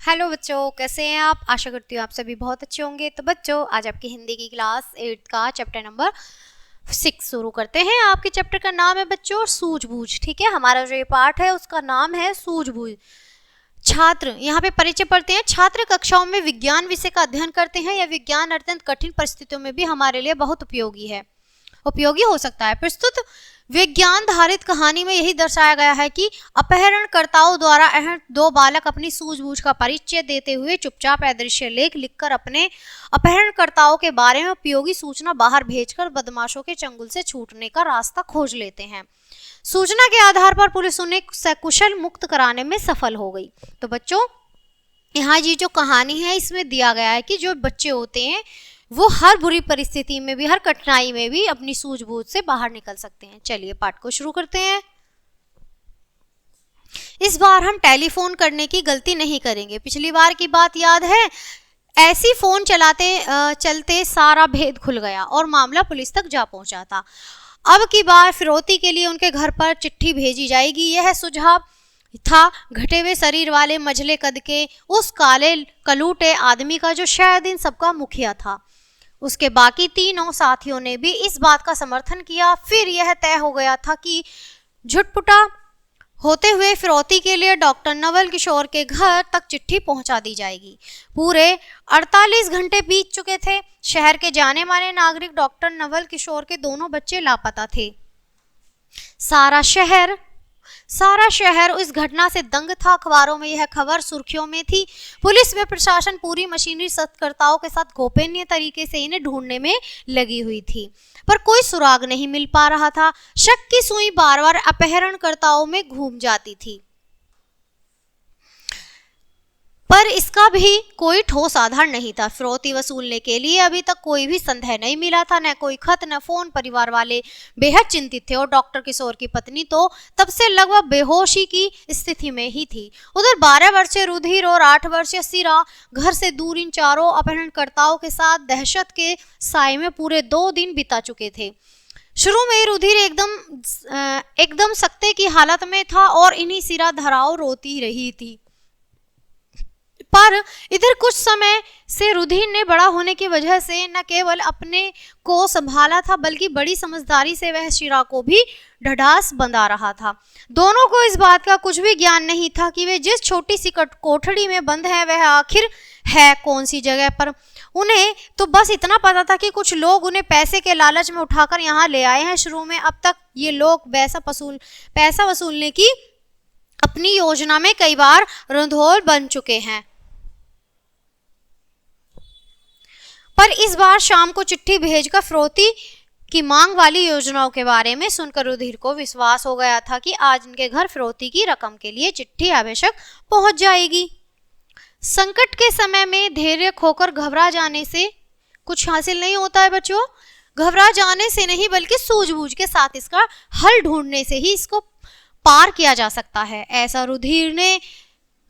Hello बच्चों, कैसे हैं आप। आशा करती हूँ आप सभी बहुत अच्छे होंगे। तो बच्चों, आज आपकी हिंदी की क्लास 8 का चैप्टर नंबर 6 शुरू करते हैं। आपके चैप्टर का नाम है बच्चों सूझबूझ। ठीक है, हमारा जो ये पाठ है उसका नाम है सूझबूझ। छात्र यहाँ पे परिचय पढ़ते हैं। छात्र कक्षाओं में विज्ञान विषय का अध्ययन करते हैं। यह विज्ञान अत्यंत कठिन परिस्थितियों में भी हमारे लिए बहुत उपयोगी हो सकता है। प्रस्तुत विज्ञान धारित कहानी में यही दर्शाया गया है कि अपहरणकर्ताओं द्वारा दो बालक अपनी सूझबूझ का परिचय देते हुए चुपचाप अदृश्य लेख लिखकर अपने अपहरणकर्ताओं के बारे में उपयोगी सूचना बाहर भेजकर बदमाशों के चंगुल से छूटने का रास्ता खोज लेते हैं। सूचना के आधार पर पुलिस उन्हें सकुशल मुक्त कराने में सफल हो गई। तो बच्चों, यहाँ ये जो कहानी है इसमें दिया गया है कि जो बच्चे होते हैं वो हर बुरी परिस्थिति में भी, हर कठिनाई में भी अपनी सूझबूझ से बाहर निकल सकते हैं। चलिए पाठ को शुरू करते हैं। इस बार हम टेलीफोन करने की गलती नहीं करेंगे। पिछली बार की बात याद है? ऐसी फोन चलते सारा भेद खुल गया और मामला पुलिस तक जा पहुंचा था। अब की बार फिरौती के लिए उनके घर पर चिट्ठी भेजी जाएगी। यह सुझाव था घटे हुए शरीर वाले मझले कद के उस काले कलूटे आदमी का जो शायद इन सबका मुखिया था। उसके बाकी तीनों साथियों ने भी इस बात का समर्थन किया। फिर यह तय हो गया था कि झुटपुटा होते हुए फिरौती के लिए डॉक्टर नवल किशोर के घर तक चिट्ठी पहुंचा दी जाएगी। पूरे 48 घंटे बीत चुके थे। शहर के जाने माने नागरिक डॉक्टर नवल किशोर के दोनों बच्चे लापता थे। सारा शहर इस घटना से दंग था। अखबारों में यह खबर सुर्खियों में थी। पुलिस व प्रशासन पूरी मशीनरी सतर्कताओं के साथ गोपनीय तरीके से इन्हें ढूंढने में लगी हुई थी, पर कोई सुराग नहीं मिल पा रहा था। शक की सुई बार बार अपहरणकर्ताओं में घूम जाती थी, पर इसका भी कोई ठोस आधार नहीं था। फिरौती वसूलने के लिए अभी तक कोई भी संदेह नहीं मिला था, न कोई खत, न फोन। परिवार वाले बेहद चिंतित थे और डॉक्टर किशोर की पत्नी तो तब से लगभग बेहोशी की स्थिति में ही थी। उधर 12 वर्षीय रुधिर और 8 वर्षीय सिरा घर से दूर इन चारों अपहरणकर्ताओं के साथ दहशत के साए में पूरे 2 दिन बिता चुके थे। शुरू में रुधिर एकदम सकते की हालत में था और इन्हीं सिरा धराव रोती रही थी, पर इधर कुछ समय से रुधिर ने बड़ा होने की वजह से न केवल अपने को संभाला था, बल्कि बड़ी समझदारी से वह शिरा को भी ढाढ़स बंधा रहा था। दोनों को इस बात का कुछ भी ज्ञान नहीं था कि वे जिस छोटी सी कोठड़ी में बंद है वह आखिर है कौन सी जगह पर। उन्हें तो बस इतना पता था कि कुछ लोग उन्हें पैसे के लालच में उठाकर यहाँ ले आए हैं। शुरू में अब तक ये लोग पैसा वसूलने की अपनी योजना में कई बार रंधोर बन चुके हैं, पर इस बार शाम को चिट्ठी भेजकर फिरौती की मांग वाली योजनाओं के बारे में सुनकर रुधिर को विश्वास हो गया था कि आज इनके घर फिरौती की रकम के लिए चिट्ठी आवश्यक पहुंच जाएगी। संकट के समय में धैर्य खोकर घबरा जाने से कुछ हासिल नहीं होता है बच्चों। घबरा जाने से नहीं, बल्कि सूझबूझ के साथ इसका हल ढूंढने से ही इसको पार किया जा सकता है। ऐसा रुधिर ने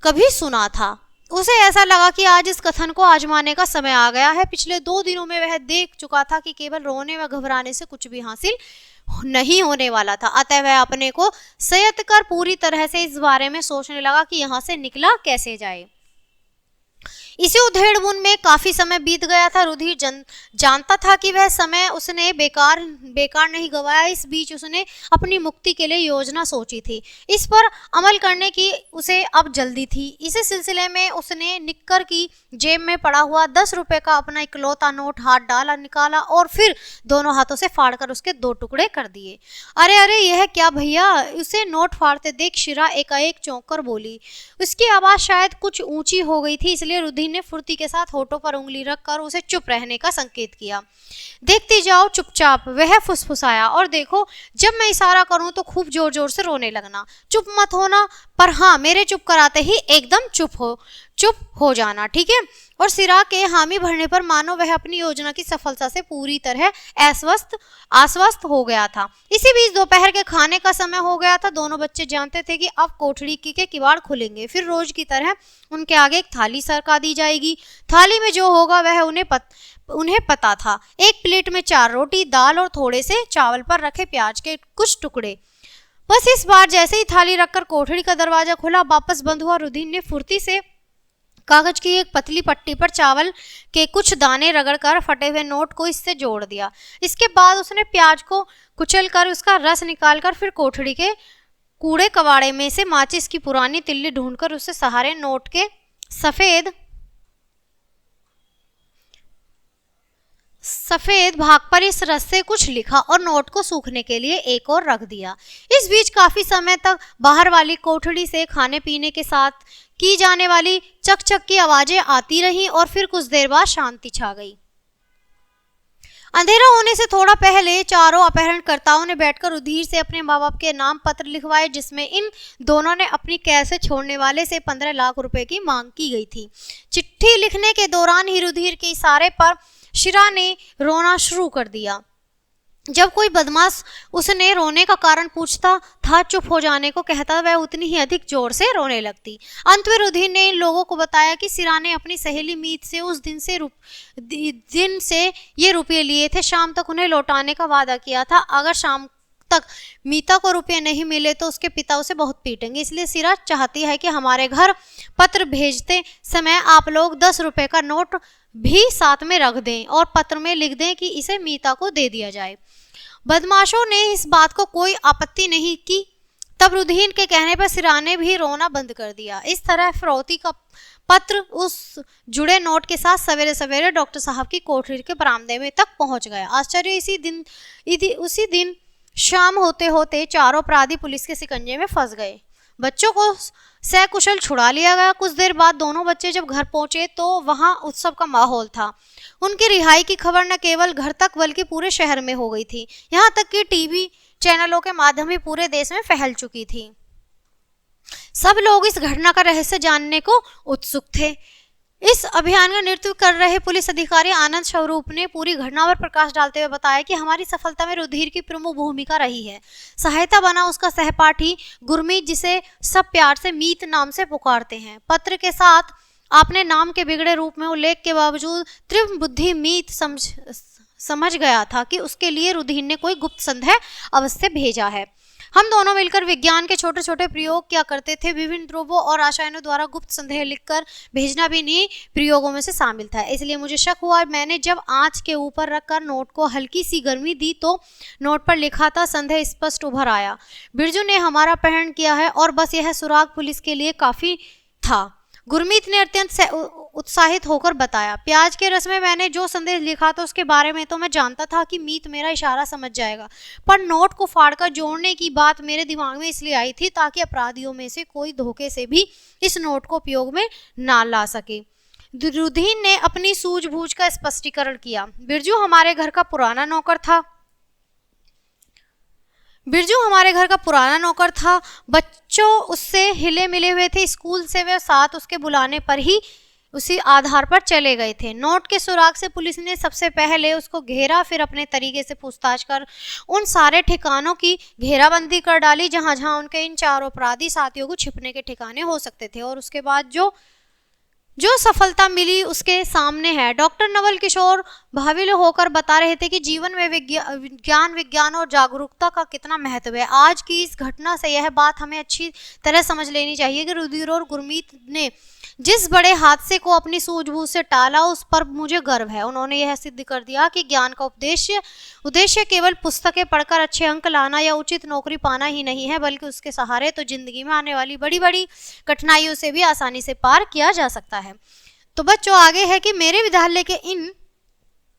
कभी सुना था। उसे ऐसा लगा कि आज इस कथन को आजमाने का समय आ गया है। पिछले 2 दिनों में वह देख चुका था कि केवल रोने व घबराने से कुछ भी हासिल नहीं होने वाला था। अतः वह अपने को संयत कर पूरी तरह से इस बारे में सोचने लगा कि यहाँ से निकला कैसे जाए। इसी उधेड़-बुन में काफी समय बीत गया था। रुधिर जानता था कि वह समय उसने बेकार नहीं गवाया। इस बीच उसने अपनी मुक्ति के लिए योजना सोची थी। इस पर अमल करने की उसे अब जल्दी थी। इसी सिलसिले में उसने निक्कर की जेब में पड़ा हुआ 10 रुपए का अपना इकलौता नोट हाथ निकाला और फिर दोनों हाथों से फाड़कर उसके 2 टुकड़े कर दिए। अरे यह क्या भैया? उसे नोट फाड़ते देख शिरा एकाएक चौंक कर बोली। उसकी आवाज शायद कुछ ऊंची हो गई थी, इसलिए रुधिर ने फुर्ती के साथ होठों पर उंगली रखकर उसे चुप रहने का संकेत किया। देखती जाओ चुपचाप, वह फुसफुसाया, और देखो जब मैं इशारा करूं तो खूब जोर जोर से रोने लगना। चुप मत होना, पर हाँ मेरे चुप कराते ही एकदम चुप हो जाना, ठीक है? और सिरा के हामी भरने पर मानो वह अपनी योजना की सफलता से पूरी तरह आश्वस्त हो गया था। इसी बीच दोपहर के खाने का समय हो गया था। दोनों बच्चे जानते थे कि अब कोठड़ी के किवाड़ खुलेंगे। फिर रोज की तरह उनके आगे एक थाली सरका दी जाएगी। थाली में जो होगा वह उन्हें पता था। एक प्लेट में 4 रोटी, दाल और थोड़े से चावल पर रखे प्याज के कुछ टुकड़े। बस इस बार जैसे ही थाली रखकर कोठड़ी का दरवाजा खुला, वापस बंद हुआ, रुधिर ने फुर्ती से कागज की एक पतली पट्टी पर चावल के कुछ दाने रगड़कर फटे हुए नोट को इससे जोड़ दिया। इसके बाद उसने प्याज को कुचलकर उसका रस निकालकर फिर कोठड़ी के कूड़े कबाड़े में से माचिस की पुरानी तिल्ली ढूंढकर उससे सहारे नोट के सफेद भाग पर इस रस से कुछ लिखा और नोट को सूखने के लिए एक और रख दिया। इस बीच काफी समय तक बाहर वाली कोठड़ी से खाने पीने के साथ की जाने वाली चक चक की आवाजें आती रहीं और फिर कुछ देर बाद शांति छा गई। अंधेरा होने से थोड़ा पहले चारों अपहरणकर्ताओं ने बैठकर रुधिर से अपने माँ बाप के नाम पत्र लिखवाए, जिसमें इन दोनों ने अपनी कैद से छोड़ने वाले से 15 लाख रुपए की मांग की गई थी। चिट्ठी लिखने के दौरान ही रुधिर के इशारे पर शिरा ने रोना शुरू कर दिया। जब कोई बदमाश उसने रोने का कारण पूछता था, चुप हो जाने को कहता, वह उतनी ही अधिक जोर से रोने लगती। अंत में रुधिर ने इन लोगों को बताया कि शिरा ने अपनी सहेली मीत से उस दिन से ये रुपये लिए थे। शाम तक उन्हें लौटाने का वादा किया था। अगर शाम तक मीता को रुपये नहीं मिले तो उसके पिता उसे बहुत पीटेंगे, इसलिए शिरा चाहती है कि हमारे घर पत्र भेजते समय आप लोग 10 रुपये का नोट भी साथ में रख दें और पत्र में लिख दें कि इसे मीता को दे दिया जाए। बदमाशों ने इस बात को कोई आपत्ति नहीं की। तब रुधिर के कहने पर शिरा ने भी रोना बंद कर दिया। इस तरह फिरौती का पत्र उस जुड़े नोट के साथ सवेरे सवेरे डॉक्टर साहब की कोठरी के बरामदे में तक पहुंच गया। आश्चर्य, उसी दिन शाम होते होते चारों अपराधी पुलिस के शिकंजे में फंस गए। बच्चों को सकुशल छुड़ा लिया गया। कुछ देर बाद दोनों बच्चे जब घर पहुंचे तो वहां उत्सव का माहौल था। उनकी रिहाई की खबर न केवल घर तक बल्कि पूरे शहर में हो गई थी। यहाँ तक कि टीवी चैनलों के माध्यम भी पूरे देश में फैल चुकी थी। सब लोग इस घटना का रहस्य जानने को उत्सुक थे। इस अभियान का नेतृत्व कर रहे पुलिस अधिकारी आनंद स्वरूप ने पूरी घटना पर प्रकाश डालते हुए बताया कि हमारी सफलता में रुधिर की प्रमुख भूमिका रही है। सहायता बना उसका सहपाठी गुरमीत, जिसे सब प्यार से मीत नाम से पुकारते हैं। पत्र के साथ आपने नाम के बिगड़े रूप में उल्लेख के बावजूद तीव्र बुद्धि मीत समझ गया था कि उसके लिए रुधिर ने कोई गुप्त संदेह अवश्य भेजा है। हम दोनों मिलकर विज्ञान के छोटे छोटे प्रयोग किया करते थे। विभिन्न ध्रुवों और रसायनों द्वारा गुप्त संदेह लिखकर भेजना भी इन्हीं प्रयोगों में से शामिल था। इसलिए मुझे शक हुआ। मैंने जब आंच के ऊपर रखकर नोट को हल्की सी गर्मी दी तो नोट पर लिखा था, संदेह स्पष्ट उभर आया। बिरजू ने हमारा अपहरण किया है और बस यह सुराग पुलिस के लिए काफी था। गुरमीत ने अत्यंत उत्साहित होकर बताया, प्याज के रस में मैंने जो संदेश लिखा था उसके बारे में तो मैं जानता था कि मीत मेरा इशारा समझ जाएगा, पर नोट को फाड़कर जोड़ने की बात मेरे दिमाग में इसलिए आई थी ताकि अपराधियों में से कोई धोखे से भी इस नोट को उपयोग में ना ला सके। रुधिर ने अपनी सूझबूझ का स्पष्टीकरण किया। बिरजू हमारे घर का पुराना नौकर था। बच्चों उससे हिले मिले हुए थे। स्कूल से वे साथ उसके बुलाने पर ही उसी आधार पर चले गए थे। नोट के सुराग से पुलिस ने सबसे पहले उसको घेरा, फिर अपने तरीके से पूछताछ कर उन सारे ठिकानों की घेराबंदी कर डाली जहां जहां उनके इन चारों अपराधी साथियों को छिपने के ठिकाने हो सकते थे। और उसके बाद जो सफलता मिली उसके सामने है। डॉक्टर नवल किशोर भाविल होकर बता रहे थे कि जीवन में विज्ञान और जागरूकता का कितना महत्व है। आज की इस घटना से यह बात हमें अच्छी तरह समझ लेनी चाहिए कि रुधिर और गुरमीत ने जिस बड़े हादसे को अपनी सूझबूझ से टाला उस पर मुझे गर्व है। उन्होंने यह सिद्ध कर दिया कि ज्ञान का उद्देश्य केवल पुस्तकें पढ़कर अच्छे अंक लाना या उचित नौकरी पाना ही नहीं है, बल्कि उसके सहारे तो जिंदगी में आने वाली बड़ी बड़ी कठिनाइयों से भी आसानी से पार किया जा सकता है। तो बच्चों, आगे है कि मेरे विद्यालय के इन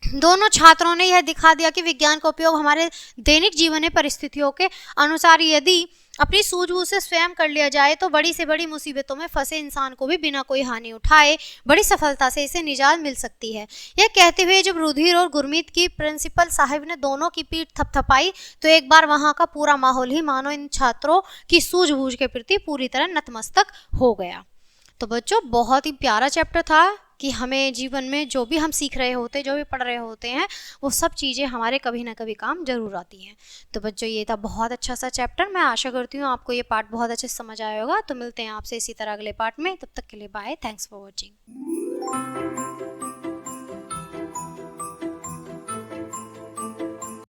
दोनों छात्रों ने यह दिखा दिया कि विज्ञान का उपयोग हमारे दैनिक जीवन में परिस्थितियों के अनुसार यदि अपनी सूझबूझ से स्वयं कर लिया जाए तो बड़ी से बड़ी मुसीबतों में फंसे इंसान को भी बिना कोई हानि उठाए बड़ी सफलता से इसे निजात मिल सकती है। यह कहते हुए जब रुधिर और गुरमीत की प्रिंसिपल साहिब ने दोनों की पीठ थपथपाई तो एक बार वहां का पूरा माहौल ही मानो इन छात्रों की सूझबूझ के प्रति पूरी तरह नतमस्तक हो गया। तो बच्चों, बहुत ही प्यारा चैप्टर था कि हमें जीवन में जो भी हम सीख रहे होते, जो भी पढ़ रहे होते हैं, वो सब चीज़ें हमारे कभी ना कभी काम जरूर आती हैं। तो बच्चों, ये था बहुत अच्छा सा चैप्टर। मैं आशा करती हूँ आपको ये पार्ट बहुत अच्छे से समझ आया होगा। तो मिलते हैं आपसे इसी तरह अगले पार्ट में। तब तक के लिए बाय। Thanks for watching.